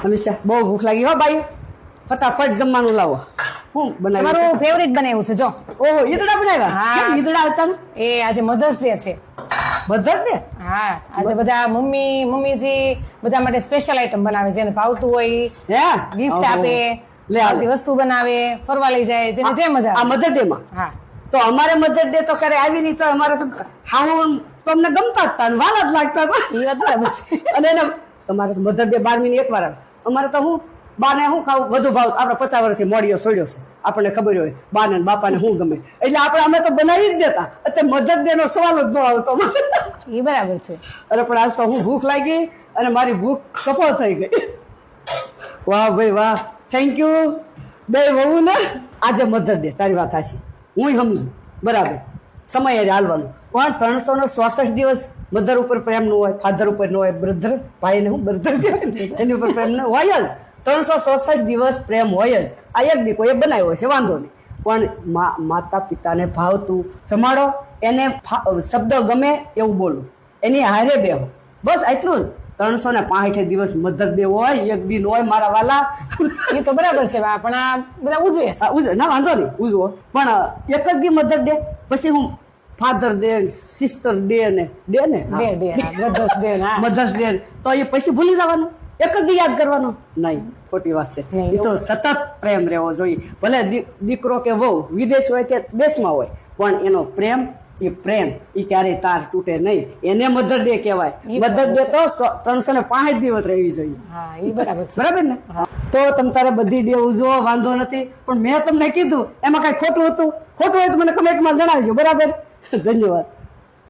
હંમેશા બહુ ભૂખ લાગી હો ભાઈ, ફટાફટ જમવાનું લાવો. હું બનાવ્યું તમારું ફેવરિટ બનાવ્યું છે જો. ઓહો ઈદડા બનાવ્યા? હા. કેમ ઈદડા અચાનક? એ આજે મધર્સ ડે છે. બધા ને હા, આજે બધા મમ્મીજી બધા માટે સ્પેશિયલ આઈટમ બનાવે, જેને ભાવતું હોય હે ગિફ્ટ આપે, લે આવે. બધી વસ્તુ બનાવે, ફરવા લઈ જાય, જેને જે મજા આ આવે. મધર ડે માં હા, તો અમારે મધર ડે તો કરે આવી નહીં, તો અમારે તો હાઉ તમને ગમતા જ હતા ને વાલા જ લાગતા હતા. એ વાત બરાબર છે. અને એને તમારે તો મધર ડે 12 મહિને એકવાર આવે. અમારે તો હું બાને શું ખાવું વધુ ભાવ, આપણે 50 વર્ષથી મોડીઓ છોડ્યો છે, આપણને ખબર હોય બાને ને બાપાને શું ગમે, એટલે અમે તો બનાવી જ દેતા. અત્યારે મધર ડે નો સવાલ જ ન આવતો. એ બરાબર છે. અરે પણ આજ તો હું ભૂખ લાગી અને મારી ભૂખ સફળ થઈ ગઈ. વાહ ભાઈ વાહ, થેન્ક યુ બે વહુ ને. આજે મધર ડે, તારી વાત હાચી, હું સમજુ બરાબર, સમય હાલવાનું, પણ 366 દિવસ મધર ઉપર પ્રેમ ન હોય, ફાધર ઉપર ન હોય, બ્રધર ભાઈને હું બ્રધર એની ઉપર પ્રેમ ન હોય જ. 366 દિવસ પ્રેમ હોય જ. આ એક દી કોઈ બનાવ્યો છે વાંધો નહીં, પણ માતા પિતાને ભાવતું જમાડો, એને શબ્દ ગમે એવું બોલો, એની હારે બેહો, બસ એટલું જ. 365 દિવસ મધર ડે હોય, એક દિન હોય મારા વાલા. એ તો બરાબર છે બા, પણ આ બધા ઉજવે છે. ઉજવે ના વાંધો નહીં, ઉજવો, પણ એક જ દી મધર ડે, પછી હું ફાધર ડે, સિસ્ટર ડે ને મધર્સ ડે. હા, મધર્સ ડે તો એ પછી ભૂલી જવાનું, એક જ દી યાદ કરવાનું નહીં, ખોટી વાત છે. નહીં, એ તો સતત પ્રેમ રહેવો જોઈએ, ભલે દીકરો કે વહુ વિદેશ હોય કે દેશમાં હોય, પણ એનો પ્રેમ એ પ્રેમ એ ક્યારેય તાર તૂટે નહીં. એને મધર ડે કહેવાય. મધર ડે તો 365 દિવસ રહેવી જોઈએ. હા, એ બરાબર છે. બરાબર ને? તો તમે તારે બધી ડે ઉજવો, વાંધો નથી, પણ મેં તમને કીધું એમાં કઈ ખોટું હતું, ખોટું હોય તો મને કમેન્ટમાં જણાવજો. બરાબર, ધન્યવાદ.